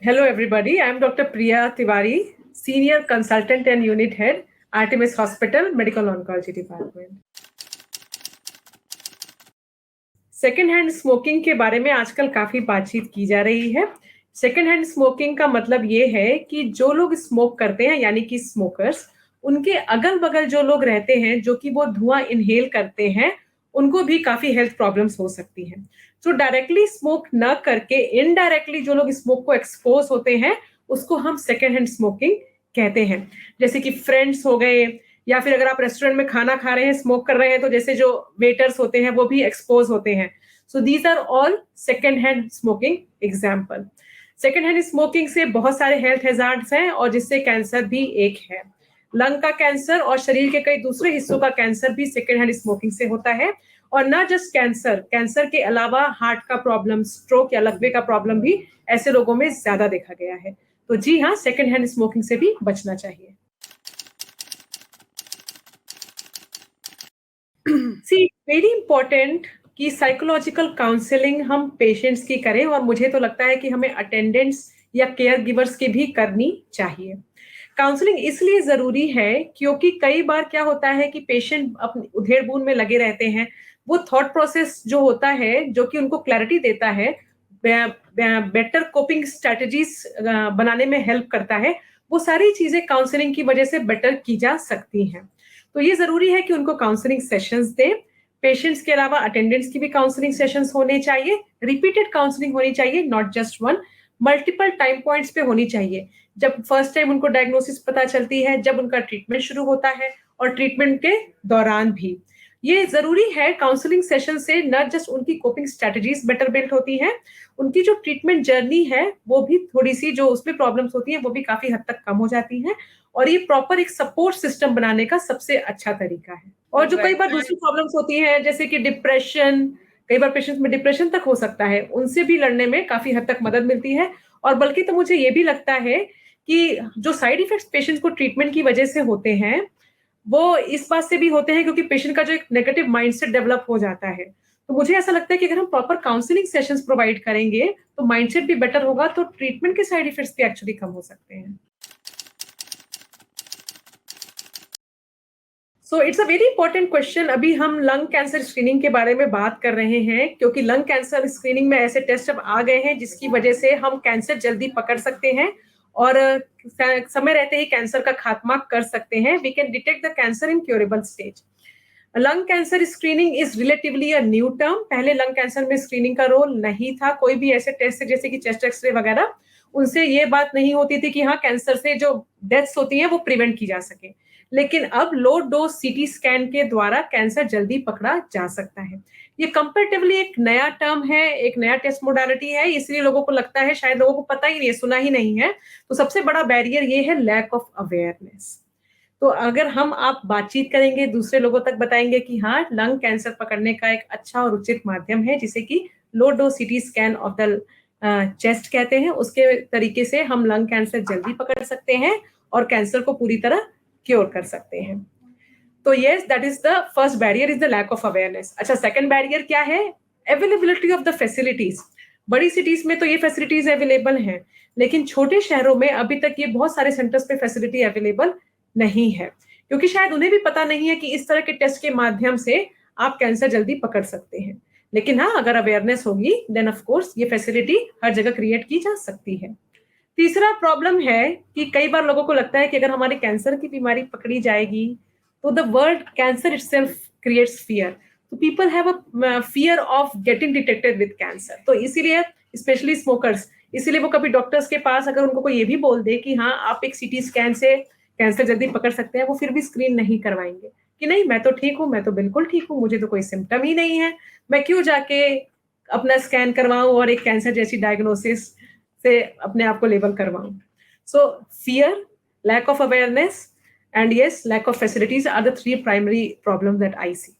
Hello, everybody. I'm Dr. Priya Tiwari, Senior Consultant and Unit Head, Artemis Hospital, Medical Oncology Department. Second hand smoking के बारे में आजकल काफी बातचीत की जा रही है। सेकेंड हैंड स्मोकिंग का मतलब ये है कि जो लोग स्मोक करते हैं यानी कि स्मोकर्स, उनके अगल बगल जो लोग रहते हैं जो कि वो धुआं इनहेल करते हैं, उनको भी काफी हेल्थ प्रॉब्लम्स हो सकती हैं। तो डायरेक्टली स्मोक न करके इनडायरेक्टली जो लोग स्मोक को एक्सपोज होते हैं, उसको हम सेकेंड हैंड स्मोकिंग कहते हैं। जैसे कि फ्रेंड्स हो गए, या फिर अगर आप रेस्टोरेंट में खाना खा रहे हैं, स्मोक कर रहे हैं, तो जैसे जो वेटर्स होते हैं वो भी एक्सपोज होते हैं। So these are all second hand smoking example. Second hand smoking से बहुत सारे हेल्थ हैजार्ड्स हैं और जिससे कैंसर भी एक है। लंग का कैंसर और शरीर के कई दूसरे हिस्सों का कैंसर भी सेकेंड हैंड स्मोकिंग से होता है। और ना जस्ट कैंसर, कैंसर के अलावा हार्ट का प्रॉब्लम, स्ट्रोक या लकवे का प्रॉब्लम भी ऐसे लोगों में ज्यादा देखा गया है। तो जी हाँ, सेकेंड हैंड स्मोकिंग से भी बचना चाहिए। सी वेरी इंपॉर्टेंट कि साइकोलॉजिकल काउंसलिंग हम पेशेंट्स की करें, और मुझे तो लगता है कि हमें अटेंडेंट्स या केयर गिवर्स की भी करनी चाहिए। काउंसलिंग इसलिए जरूरी है क्योंकि कई बार क्या होता है कि पेशेंट अपनी उधेड़-बुन में लगे रहते हैं। वो थॉट प्रोसेस जो होता है, जो कि उनको क्लैरिटी देता है, बेटर कोपिंग स्ट्रेटजीज बनाने में हेल्प करता है, वो सारी चीजें काउंसलिंग की वजह से बेटर की जा सकती हैं। तो ये जरूरी है कि उनको काउंसलिंग सेशंस दें। पेशेंट्स के अलावा अटेंडेंट्स की भी काउंसलिंग सेशंस होने चाहिए। रिपीटेड काउंसलिंग होनी चाहिए, not just one. Multiple time points पे होनी चाहिए। जब फर्स्ट टाइम उनको डायग्नोसिस पता चलती है, जब उनका ट्रीटमेंट शुरू होता है, और ट्रीटमेंट के दौरान भी। ये जरूरी है। काउंसलिंग सेशन से न जस्ट उनकी कोपिंग स्ट्रेटजीज बेटर बिल्ड होती हैं, उनकी जो ट्रीटमेंट जर्नी है वो भी थोड़ी सी, जो उसमें प्रॉब्लम्स होती हैं वो भी काफी हद तक कम हो जाती हैं। और ये प्रॉपर एक सपोर्ट सिस्टम बनाने का सबसे अच्छा तरीका है। और जो कई बार दूसरी प्रॉब्लम्स होती हैं, जैसे कि डिप्रेशन, कई बार पेशेंट्स में डिप्रेशन तक हो सकता है, उनसे भी लड़ने में काफी हद तक मदद मिलती है। और बल्कि तो मुझे ये भी लगता है कि जो साइड इफेक्ट्स पेशेंट्स को ट्रीटमेंट की वजह से होते हैं, वो इस बात से भी होते हैं क्योंकि पेशेंट का जो एक नेगेटिव माइंडसेट डेवलप हो जाता है। तो मुझे ऐसा लगता है कि अगर हम प्रॉपर काउंसलिंग सेशंस प्रोवाइड करेंगे, तो माइंडसेट भी बेटर होगा, तो ट्रीटमेंट के साइड इफेक्ट्स भी एक्चुअली कम हो सकते हैं। So it's a very important question. अभी हम लंग कैंसर स्क्रीनिंग के बारे में बात कर रहे हैं, क्योंकि लंग कैंसर स्क्रीनिंग में ऐसे टेस्ट अब आ गए हैं जिसकी वजह से हम कैंसर जल्दी पकड़ सकते हैं और समय रहते ही कैंसर का खात्मा कर सकते हैं। We can detect the cancer in curable stage. Lung cancer screening is relatively a new term. पहले लंग कैंसर में स्क्रीनिंग का रोल नहीं था। कोई भी ऐसे टेस्ट जैसे कि चेस्ट एक्सरे वगैरह, उनसे ये बात नहीं होती थी कि हाँ, कैंसर से जो डेथ्स होती हैं वो प्रिवेंट की जा सके। लेकिन अब लो डोज सीटी स्कैन के द्वारा कैंसर जल्दी पकड़ा जा सकता है। ये कंपैरेटिवली एक नया टर्म है, एक नया टेस्ट मोडालिटी है, इसलिए लोगों को लगता है, शायद लोगों को पता ही नहीं है, सुना ही नहीं है। तो सबसे बड़ा बैरियर ये है लैक ऑफ अवेयरनेस। तो अगर हम आप बातचीत करेंगे, दूसरे लोगों तक बताएंगे कि हाँ, लंग कैंसर पकड़ने का एक अच्छा और उचित माध्यम है, जिसे कि low dose CT scan of the chest कहते हैं, उसके तरीके से हम लंग कैंसर जल्दी पकड़ सकते हैं और कैंसर को पूरी तरह क्योर कर सकते हैं। तो yes, that is the first barrier, is the lack of awareness. अच्छा, सेकंड बैरियर क्या है? Availability of the facilities. बड़ी सिटीज में तो ये फैसिलिटीज अवेलेबल हैं, लेकिन छोटे शहरों में अभी तक ये बहुत सारे सेंटर्स पे फैसिलिटी अवेलेबल नहीं है, क्योंकि शायद उन्हें भी पता नहीं है कि इस तरह के टेस्ट के माध्यम से आप कैंसर जल्दी पकड़ सकते हैं। लेकिन हाँ, अगर अवेयरनेस होगी, देन ऑफ कोर्स ये फैसिलिटी हर जगह क्रिएट की जा सकती है। तीसरा प्रॉब्लम है कि कई बार लोगों को लगता है कि अगर हमारी कैंसर की बीमारी पकड़ी जाएगी, तो the word cancer itself creates fear. तो people have a fear of getting detected with cancer. तो इसीलिए स्पेशली स्मोकर्स, इसीलिए वो कभी डॉक्टर्स के पास अगर उनको कोई ये भी बोल दे कि हाँ, आप एक सीटी स्कैन से कैंसर जल्दी पकड़ सकते हैं, वो फिर भी स्क्रीन नहीं करवाएंगे कि नहीं, मैं तो ठीक हूँ, मैं तो बिल्कुल ठीक हूँ, मुझे तो कोई सिम्टम ही नहीं है, मैं क्यों जाके अपना स्कैन करवाऊं और एक कैंसर जैसी डायग्नोसिस से अपने आप को लेबल करवाऊं। So fear, lack of awareness, and yes, lack of facilities are the three primary problems that I see.